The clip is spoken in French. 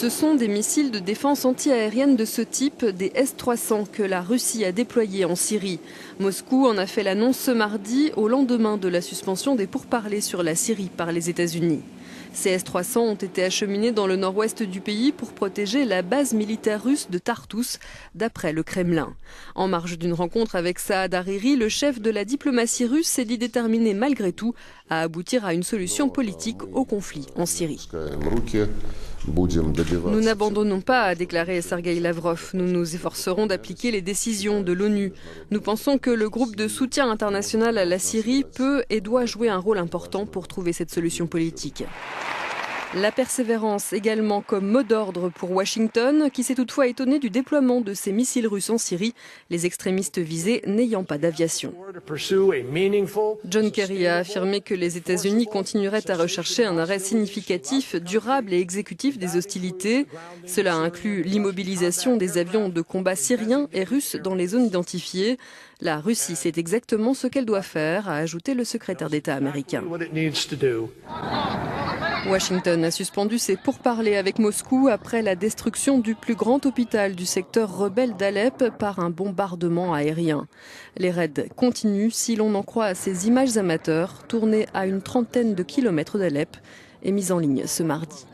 Ce sont des missiles de défense antiaérienne de ce type, des S-300, que la Russie a déployés en Syrie. Moscou en a fait l'annonce ce mardi, au lendemain de la suspension des pourparlers sur la Syrie par les États-Unis. Ces S-300 ont été acheminés dans le nord-ouest du pays pour protéger la base militaire russe de Tartous, d'après le Kremlin. En marge d'une rencontre avec Saad Hariri, le chef de la diplomatie russe s'est dit déterminé malgré tout à aboutir à une solution politique au conflit en Syrie. Nous n'abandonnons pas, a déclaré Sergueï Lavrov. Nous nous efforcerons d'appliquer les décisions de l'ONU. Nous pensons que le groupe de soutien international à la Syrie peut et doit jouer un rôle important pour trouver cette solution politique. La persévérance également comme mot d'ordre pour Washington, qui s'est toutefois étonné du déploiement de ces missiles russes en Syrie, les extrémistes visés n'ayant pas d'aviation. John Kerry a affirmé que les États-Unis continueraient à rechercher un arrêt significatif, durable et exécutif des hostilités. Cela inclut l'immobilisation des avions de combat syriens et russes dans les zones identifiées. La Russie sait exactement ce qu'elle doit faire, a ajouté le secrétaire d'État américain. Washington a suspendu ses pourparlers avec Moscou après la destruction du plus grand hôpital du secteur rebelle d'Alep par un bombardement aérien. Les raids continuent si l'on en croit à ces images amateurs tournées à une trentaine de kilomètres d'Alep et mises en ligne ce mardi.